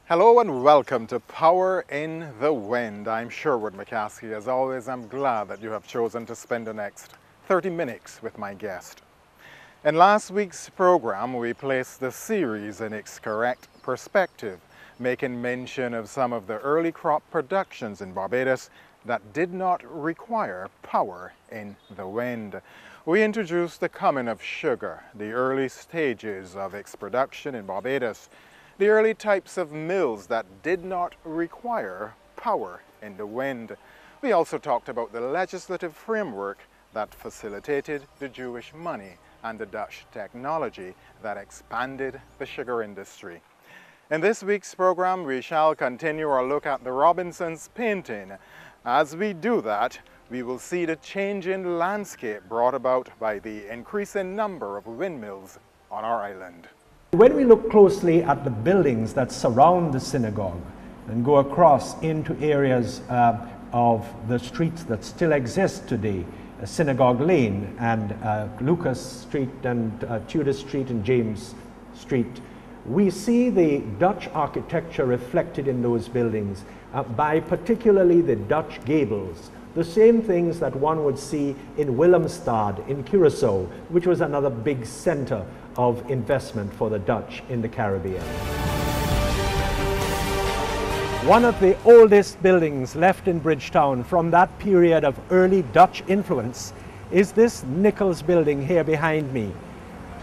Hello and welcome to Power in the Wind. I'm Sherwood McCaskey. As always, I'm glad that you have chosen to spend the next 30 minutes with my guest. In last week's program, we placed the series in its correct perspective, making mention of some of the early crop productions in Barbados that did not require power in the wind. We introduced the coming of sugar, the early stages of its production in Barbados, the early types of mills that did not require power in the wind. We also talked about the legislative framework that facilitated the Jewish money and the Dutch technology that expanded the sugar industry. In this week's program, we shall continue our look at the Robinson's painting. As we do that, we will see the changing landscape brought about by the increasing number of windmills on our island. When we look closely at the buildings that surround the synagogue and go across into areas of the streets that still exist today, Synagogue Lane and Lucas Street and Tudor Street and James Street, we see the Dutch architecture reflected in those buildings by particularly the Dutch gables, the same things that one would see in Willemstad in Curaçao, which was another big center of investment for the Dutch in the Caribbean. One of the oldest buildings left in Bridgetown from that period of early Dutch influence is this Nichols building here behind me.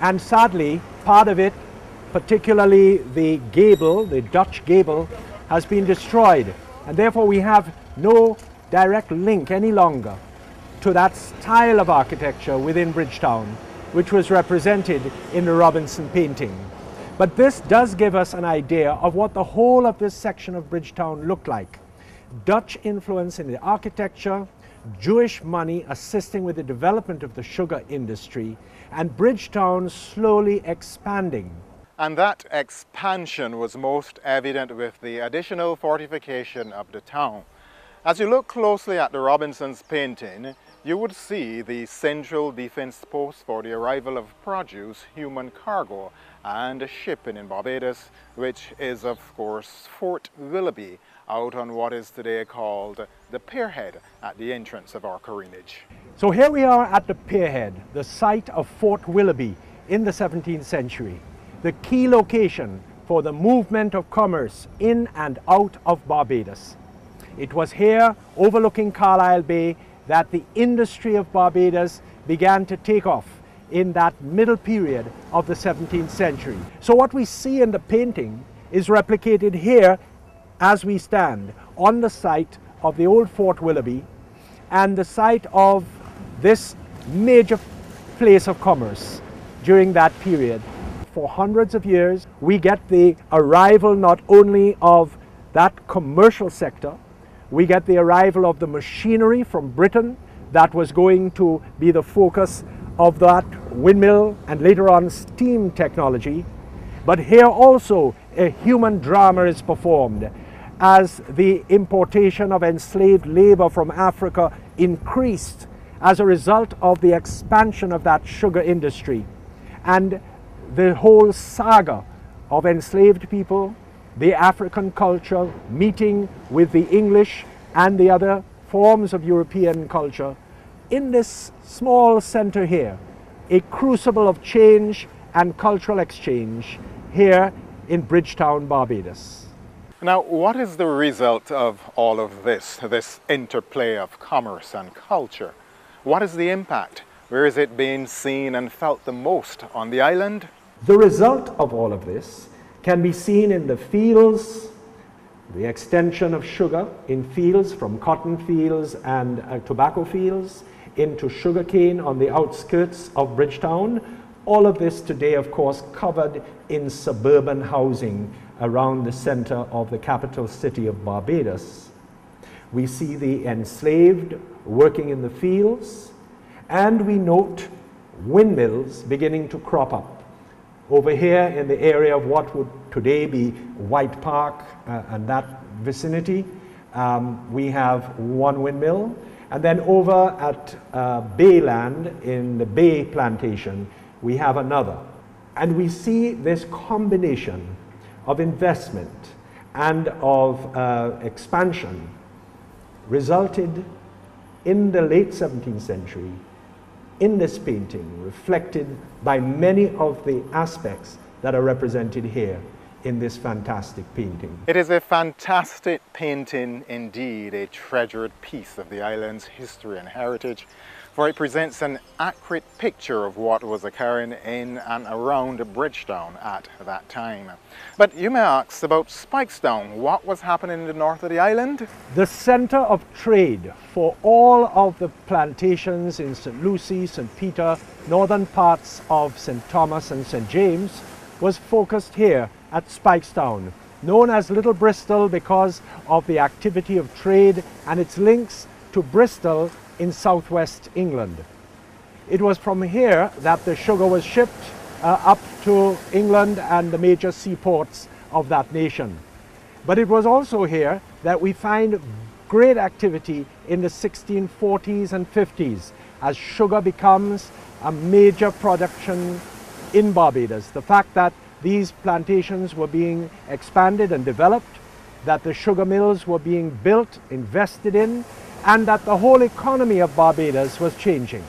And sadly, part of it, particularly the gable, the Dutch gable, has been destroyed. And therefore we have no direct link any longer to that style of architecture within Bridgetown, which was represented in the Robinson painting. But this does give us an idea of what the whole of this section of Bridgetown looked like. Dutch influence in the architecture, Jewish money assisting with the development of the sugar industry, and Bridgetown slowly expanding. And that expansion was most evident with the additional fortification of the town. As you look closely at the Robinson's painting, you would see the central defense post for the arrival of produce, human cargo, and shipping in Barbados, which is of course Fort Willoughby, out on what is today called the Pierhead at the entrance of our corinage. So here we are at the Pierhead, the site of Fort Willoughby in the 17th century, the key location for the movement of commerce in and out of Barbados. It was here, overlooking Carlisle Bay, that the industry of Barbados began to take off in that middle period of the 17th century. So what we see in the painting is replicated here as we stand on the site of the old Fort Willoughby and the site of this major place of commerce during that period. For hundreds of years, we get the arrival not only of that commercial sector, we get the arrival of the machinery from Britain that was going to be the focus of that windmill and later on steam technology. But here also a human drama is performed as the importation of enslaved labor from Africa increased as a result of the expansion of that sugar industry. And the whole saga of enslaved people, the African culture meeting with the English and the other forms of European culture in this small center here, a crucible of change and cultural exchange here in Bridgetown, Barbados. Now, what is the result of all of this interplay of commerce and culture? What is the impact? Where is it being seen and felt the most on the island? The result of all of this can be seen in the fields, the extension of sugar in fields from cotton fields and tobacco fields into sugarcane on the outskirts of Bridgetown. All of this today, of course, covered in suburban housing around the center of the capital city of Barbados. We see the enslaved working in the fields, and we note windmills beginning to crop up. Over here in the area of what would today be White Park and that vicinity, we have one windmill. And then over at Bayland in the Bay Plantation, we have another. And we see this combination of investment and of expansion resulted in the late 17th century in this painting, reflected by many of the aspects that are represented here in this fantastic painting. It is a fantastic painting indeed, a treasured piece of the island's history and heritage, for it presents an accurate picture of what was occurring in and around Bridgetown at that time. But you may ask about Spikestown. What was happening in the north of the island? The center of trade for all of the plantations in St. Lucie, St. Peter, northern parts of St. Thomas and St. James was focused here at Spikestown, known as Little Bristol because of the activity of trade and its links to Bristol in southwest England. It was from here that the sugar was shipped up to England and the major seaports of that nation. But it was also here that we find great activity in the 1640s and 50s as sugar becomes a major production in Barbados. The fact that these plantations were being expanded and developed, that the sugar mills were being built, invested in, and that the whole economy of Barbados was changing.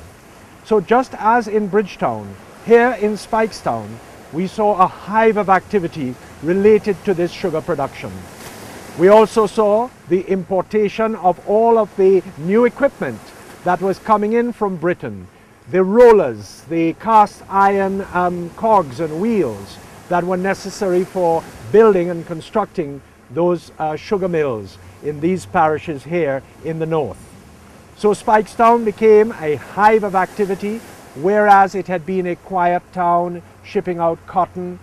So just as in Bridgetown, here in Spikestown, we saw a hive of activity related to this sugar production. We also saw the importation of all of the new equipment that was coming in from Britain, the rollers, the cast iron cogs and wheels that were necessary for building and constructing those sugar mills in these parishes here in the north. So Spikestown became a hive of activity, whereas it had been a quiet town shipping out cotton,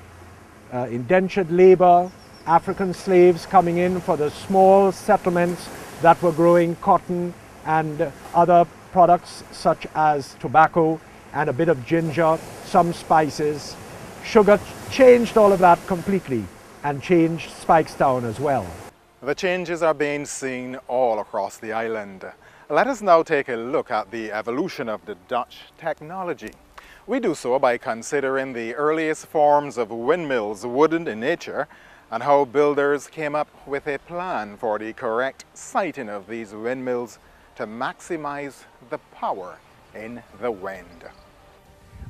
indentured labor, African slaves coming in for the small settlements that were growing cotton and other products such as tobacco and a bit of ginger, some spices. Sugar changed all of that completely and changed Spikestown as well. The changes are being seen all across the island. Let us now take a look at the evolution of the Dutch technology. We do so by considering the earliest forms of windmills, wooden in nature, and how builders came up with a plan for the correct siting of these windmills to maximize the power in the wind.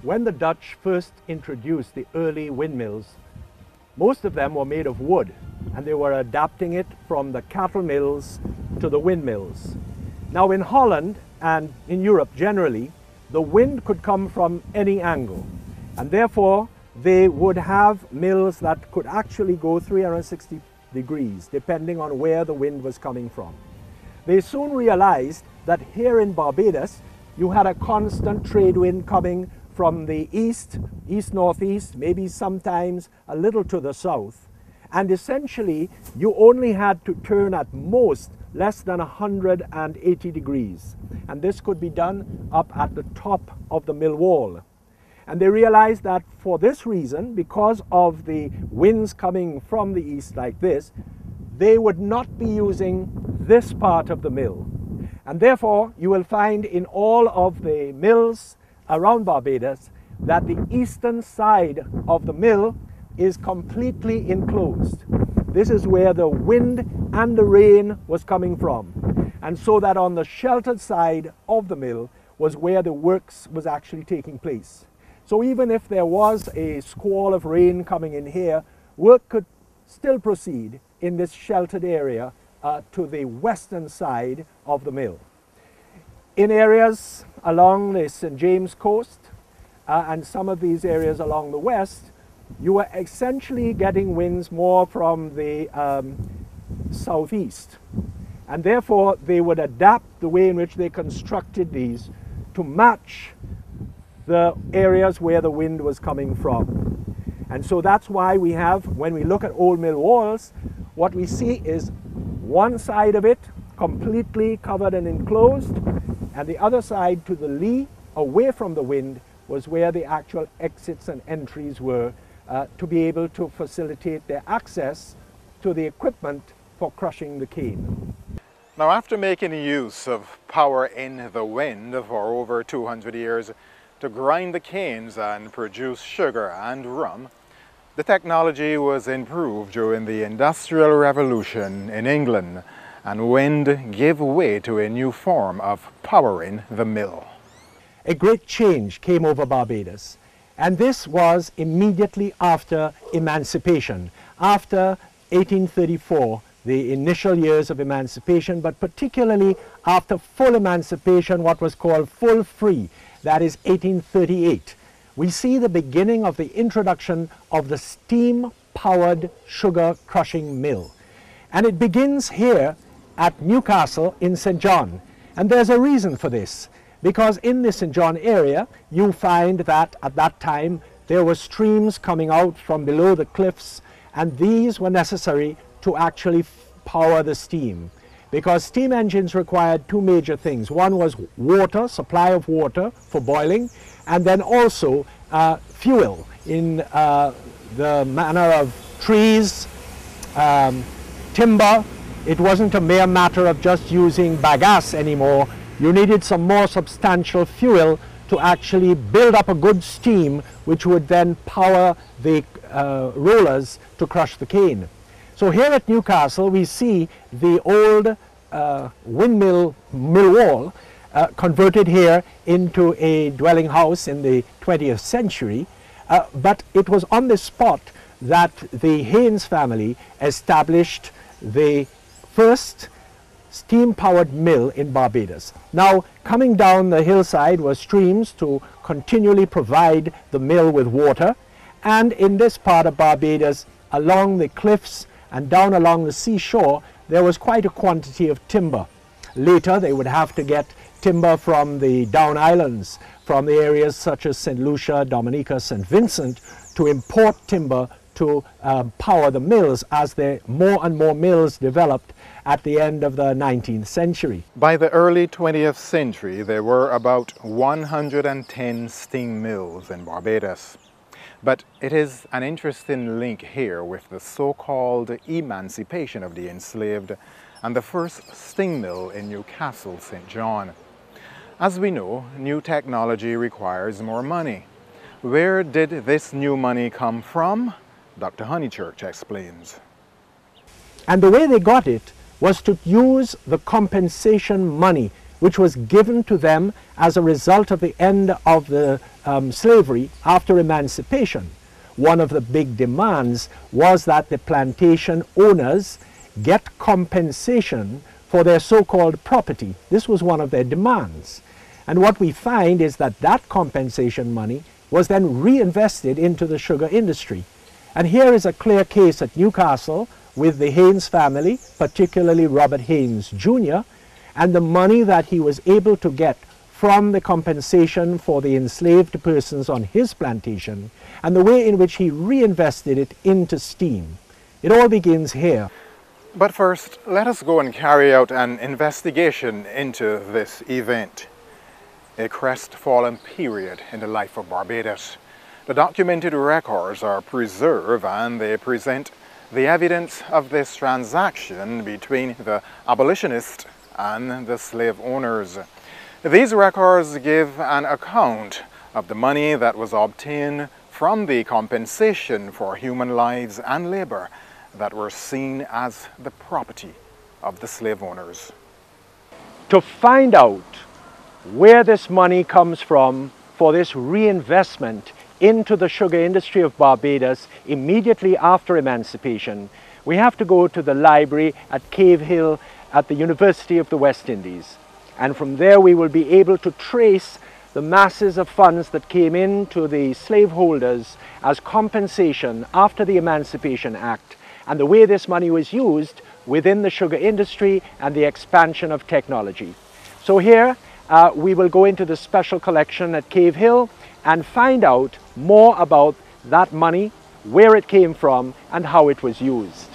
When the Dutch first introduced the early windmills, most of them were made of wood, and they were adapting it from the cattle mills to the windmills. Now in Holland and in Europe generally, the wind could come from any angle, and therefore they would have mills that could actually go 360 degrees depending on where the wind was coming from. They soon realized that here in Barbados you had a constant trade wind coming from the east, east-northeast, maybe sometimes a little to the south, and essentially you only had to turn at most less than 180 degrees, and this could be done up at the top of the mill wall. And they realized that for this reason, because of the winds coming from the east like this, they would not be using this part of the mill. And therefore you will find in all of the mills around Barbados that the eastern side of the mill is completely enclosed. This is where the wind and the rain was coming from. And so that on the sheltered side of the mill was where the works was actually taking place. So even if there was a squall of rain coming in here, work could still proceed in this sheltered area to the western side of the mill. In areas along the St. James coast and some of these areas along the west, you were essentially getting winds more from the southeast. And therefore they would adapt the way in which they constructed these to match the areas where the wind was coming from. And so that's why we have, when we look at old mill walls, what we see is one side of it completely covered and enclosed, and the other side to the lee, away from the wind, was where the actual exits and entries were to be able to facilitate their access to the equipment for crushing the cane. Now, after making use of power in the wind for over 200 years to grind the canes and produce sugar and rum, The technology was improved during the Industrial Revolution in England, and wind gave way to a new form of powering the mill. A great change came over Barbados, and this was immediately after emancipation, after 1834, the initial years of emancipation, but particularly after full emancipation, what was called full free, that is 1838. We see the beginning of the introduction of the steam-powered sugar crushing mill. And it begins here at Newcastle in St. John. And there's a reason for this, because in the St. John area, you find that at that time there were streams coming out from below the cliffs, and these were necessary to actually power the steam. Because steam engines required two major things. One was water, supply of water for boiling, and then also fuel in the manner of trees, timber. It wasn't a mere matter of just using bagasse anymore. You needed some more substantial fuel to actually build up a good steam, which would then power the rollers to crush the cane. So here at Newcastle, we see the old windmill wall converted here into a dwelling house in the 20th century. But it was on this spot that the Haynes family established the first steam-powered mill in Barbados. Now, coming down the hillside were streams to continually provide the mill with water, and in this part of Barbados, along the cliffs and down along the seashore, there was quite a quantity of timber. Later, they would have to get timber from the Down Islands, from the areas such as St. Lucia, Dominica, St. Vincent, to import timber to power the mills as more and more mills developed at the end of the 19th century. By the early 20th century, there were about 110 steam mills in Barbados. But it is an interesting link here with the so-called emancipation of the enslaved and the first steam mill in Newcastle, St. John. As we know, new technology requires more money. Where did this new money come from? Dr. Honeychurch explains. And the way they got it was to use the compensation money which was given to them as a result of the end of the slavery after emancipation. One of the big demands was that the plantation owners get compensation for their so-called property. This was one of their demands. And what we find is that that compensation money was then reinvested into the sugar industry. And here is a clear case at Newcastle with the Haynes family, particularly Robert Haynes Jr., and the money that he was able to get from the compensation for the enslaved persons on his plantation, and the way in which he reinvested it into steam. It all begins here. But first, let us go and carry out an investigation into this event. A crestfallen period in the life of Barbados. The documented records are preserved and they present the evidence of this transaction between the abolitionists and the slave owners. These records give an account of the money that was obtained from the compensation for human lives and labor that were seen as the property of the slave owners. To find out where this money comes from for this reinvestment into the sugar industry of Barbados immediately after emancipation, we have to go to the library at Cave Hill at the University of the West Indies. And from there we will be able to trace the masses of funds that came in to the slaveholders as compensation after the Emancipation Act, and the way this money was used within the sugar industry and the expansion of technology. So here we will go into the special collection at Cave Hill and find out more about that money, where it came from, and how it was used.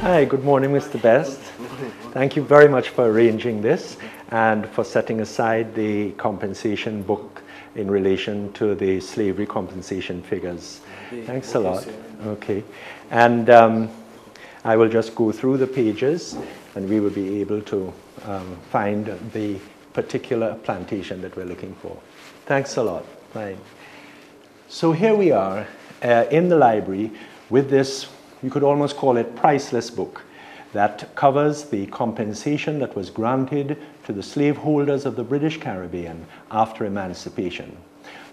Hi, good morning, Mr. Best. Thank you very much for arranging this and for setting aside the compensation book in relation to the slavery compensation figures. Thanks a lot. Okay. And I will just go through the pages and we will be able to find the particular plantation that we're looking for. Thanks a lot. Fine. So here we are in the library with this, you could almost call it priceless book that covers the compensation that was granted to the slaveholders of the British Caribbean after emancipation.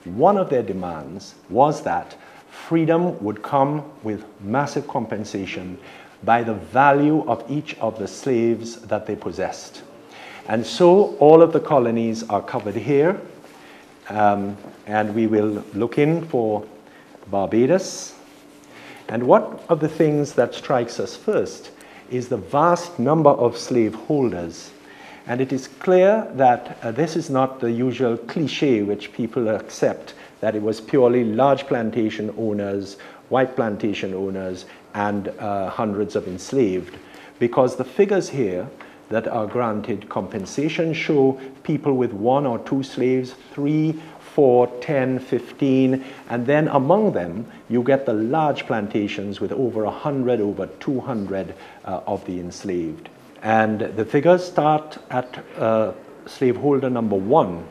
One of their demands was that freedom would come with massive compensation by the value of each of the slaves that they possessed. And so all of the colonies are covered here, and we will look in for Barbados. And one of the things that strikes us first is the vast number of slaveholders. And it is clear that this is not the usual cliche which people accept, that it was purely large plantation owners, white plantation owners, and hundreds of enslaved. Because the figures here that are granted compensation show people with 1 or 2 slaves, 3, 4, 10, 15, and then among them you get the large plantations with over 100, over 200 of the enslaved. And the figures start at slaveholder number 1,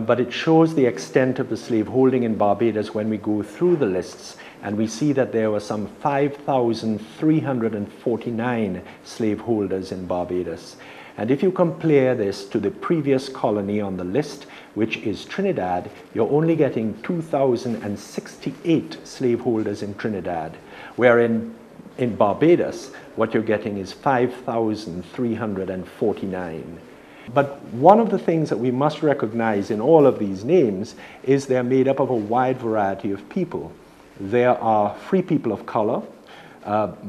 but it shows the extent of the slaveholding in Barbados when we go through the lists, and we see that there were some 5,349 slaveholders in Barbados. And if you compare this to the previous colony on the list, which is Trinidad, you're only getting 2,068 slaveholders in Trinidad, where in Barbados, what you're getting is 5,349. But one of the things that we must recognize in all of these names is they're made up of a wide variety of people. There are free people of color,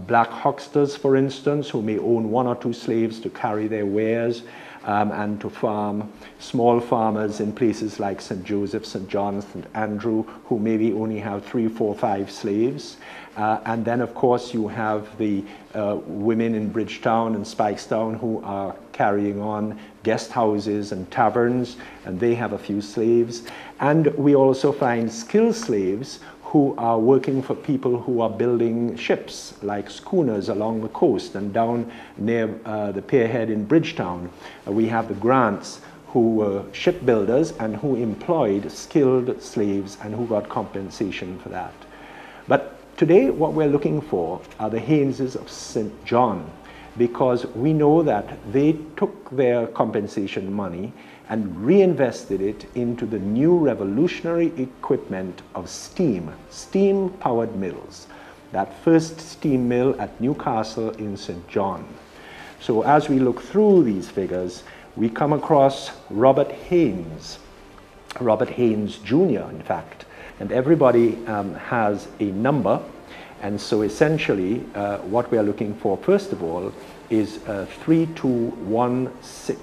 black hucksters, for instance, who may own 1 or 2 slaves to carry their wares and to farm, small farmers in places like St. Joseph, St. John, St. Andrew, who maybe only have 3, 4, 5 slaves. And then, of course, you have the women in Bridgetown and Spikestown who are carrying on guest houses and taverns, and they have a few slaves. And we also find skilled slaves who are working for people who are building ships, like schooners along the coast, and down near the pierhead in Bridgetown. We have the Grants, who were shipbuilders and who employed skilled slaves and who got compensation for that. But today what we're looking for are the Hayneses of St. John, because we know that they took their compensation money and reinvested it into the new revolutionary equipment of steam-powered mills. That first steam mill at Newcastle in St. John. So as we look through these figures, we come across Robert Haynes Jr., in fact, and everybody has a number. And so essentially what we are looking for, first of all, is 3216.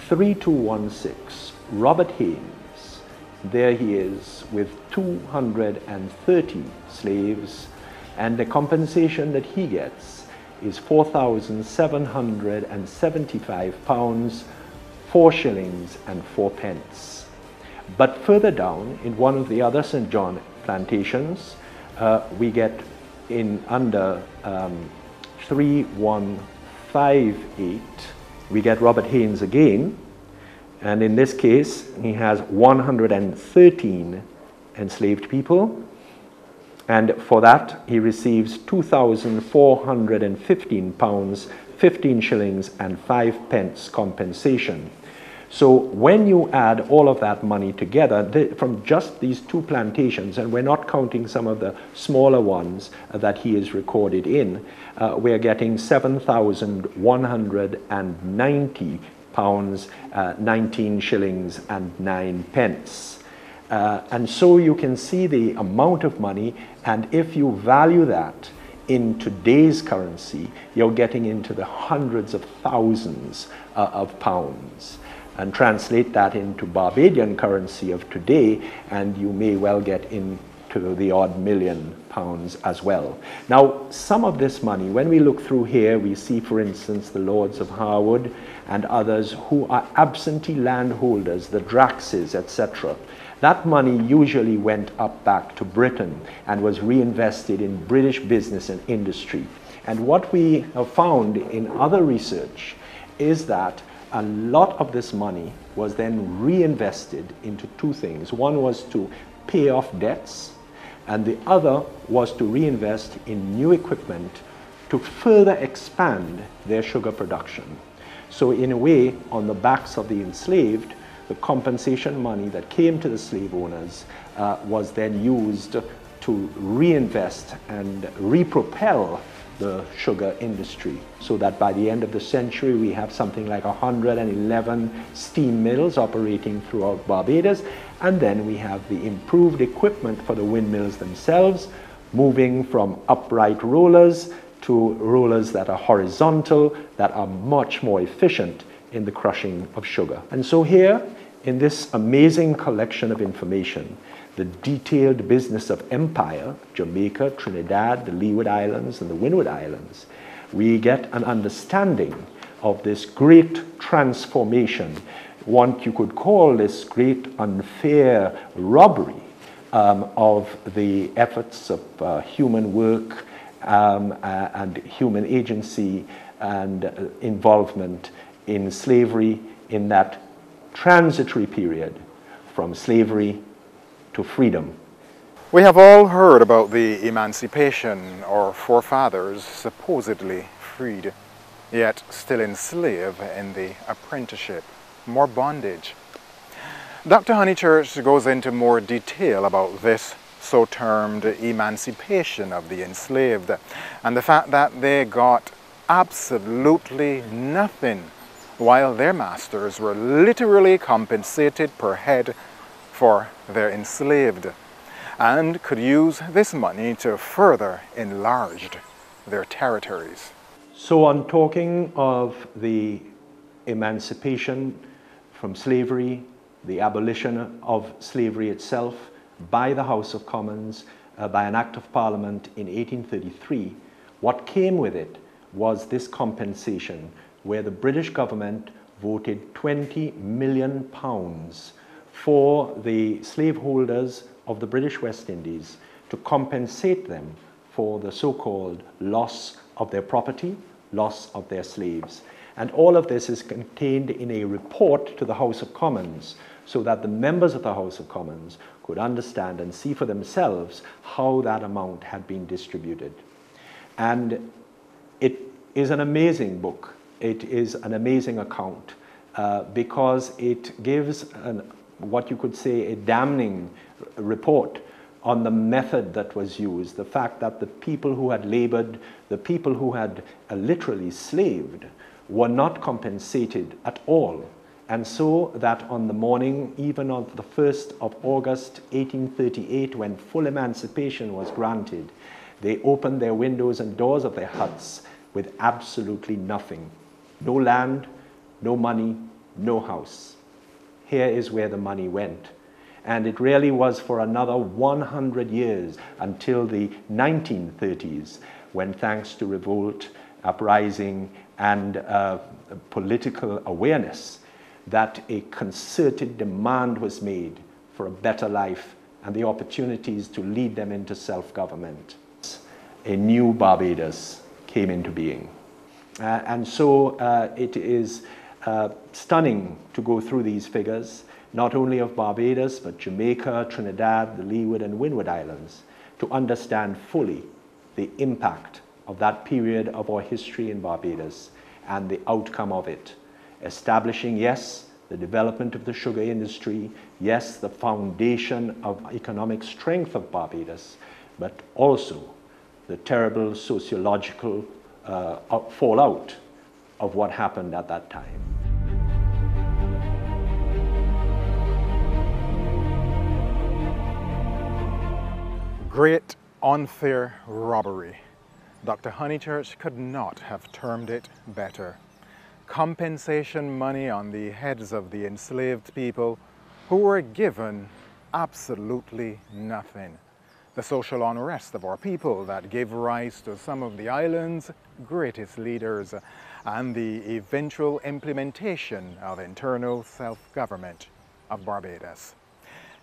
3216, Robert Haynes. There he is with 230 slaves, and the compensation that he gets is £4,775, 4 shillings and 4 pence. But further down, in one of the other St. John plantations, we get in under 3158, we get Robert Haynes again, and in this case he has 113 enslaved people, and for that he receives £2,415, 15 shillings and 5 pence compensation. So when you add all of that money together from just these 2 plantations, and we're not counting some of the smaller ones that he is recorded in, we're getting £7,190, 19 shillings and 9 pence. And so you can see the amount of money, and if you value that in today's currency, you're getting into the hundreds of thousands of pounds. And translate that into Barbadian currency of today, and you may well get into to the odd £1 million as well. Now, some of this money, when we look through here, we see, for instance, the Lords of Harwood and others who are absentee landholders, the Draxes, etc. That money usually went up back to Britain and was reinvested in British business and industry. And what we have found in other research is that a lot of this money was then reinvested into two things. One was to pay off debts, and the other was to reinvest in new equipment to further expand their sugar production. So in a way, on the backs of the enslaved, the compensation money that came to the slave owners was then used to reinvest and repropel the sugar industry, so that by the end of the century we have something like 111 steam mills operating throughout Barbados, and then we have the improved equipment for the windmills themselves, moving from upright rollers to rollers that are horizontal, that are much more efficient in the crushing of sugar. And so here, in this amazing collection of information, the detailed business of empire, Jamaica, Trinidad, the Leeward Islands, and the Windward Islands, we get an understanding of this great transformation. You could call this great unfair robbery of the efforts of human work and human agency and involvement in slavery in that transitory period from slavery to freedom. We have all heard about the emancipation our forefathers supposedly freed, yet still enslaved in the apprenticeship, more bondage. Dr. Honeychurch goes into more detail about this so-termed emancipation of the enslaved and the fact that they got absolutely nothing, while their masters were literally compensated per head for their enslaved, and could use this money to further enlarge their territories. So on talking of the emancipation from slavery, the abolition of slavery itself by the House of Commons, by an Act of Parliament in 1833, what came with it was this compensation, where the British government voted £20 million for the slaveholders of the British West Indies to compensate them for the so-called loss of their property, loss of their slaves. And all of this is contained in a report to the House of Commons, so that the members of the House of Commons could understand and see for themselves how that amount had been distributed. And it is an amazing book. It is an amazing account because it gives what you could say a damning report on the method that was used, the fact that the people who had labored, the people who had literally slaved, were not compensated at all. And so that on the morning, even of the 1st of August 1838, when full emancipation was granted, they opened their windows and doors of their huts with absolutely nothing. No land, no money, no house. Here is where the money went. And it really was for another 100 years until the 1930s, when, thanks to revolt, uprising, and political awareness, that a concerted demand was made for a better life and the opportunities to lead them into self-government. A new Barbados came into being. And so it is stunning to go through these figures, not only of Barbados, but Jamaica, Trinidad, the Leeward and Windward Islands, to understand fully the impact of that period of our history in Barbados and the outcome of it. Establishing, yes, the development of the sugar industry, yes, the foundation of economic strength of Barbados, but also the terrible sociological fallout of what happened at that time. Great unfair robbery. Dr. Honeychurch could not have termed it better. Compensation money on the heads of the enslaved people who were given absolutely nothing. the social unrest of our people that gave rise to some of the island's greatest leaders, and the eventual implementation of internal self-government of Barbados.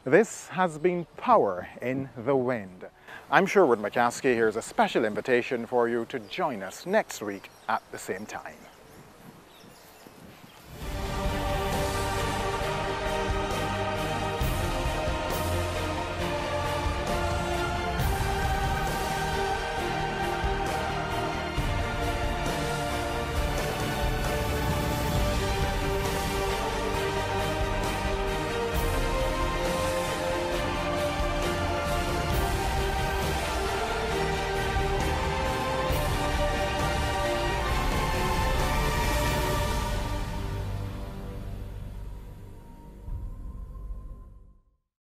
This has been Power in the Wind. I'm Sherwood McCaskey. Here's a special invitation for you to join us next week at the same time.